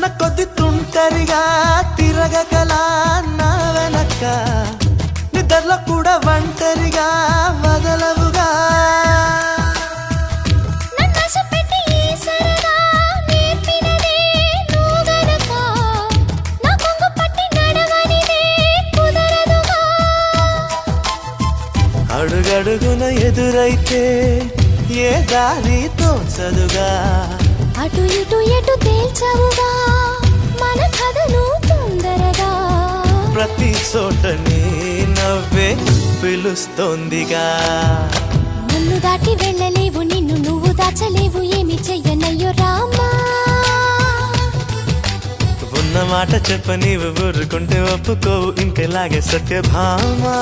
ఉన్న కొద్ది తుంటరిగా తిరగకలా నా వెనక నిద్రలో కూడా ఒంటరిగా వదలవుగా అడుగడుగున ఎదురైతే ఏ దారి తోచదుగా అటు ఇటు ఎటు తేల్చవుగా మన కథను తొందరగా ప్రతి చోట నీ నవ్వే పిలుస్తోందిగా నన్ను దాటి వెళ్ళలేవు నిన్ను నువ్వు దాచలేవు ఏమి చెయ్యనయ్యో రామా ఉన్న మాట చెప్ప నీవు ఊరుకుంటే ఒప్పుకోవు ఇంకెలాగే సత్యభామా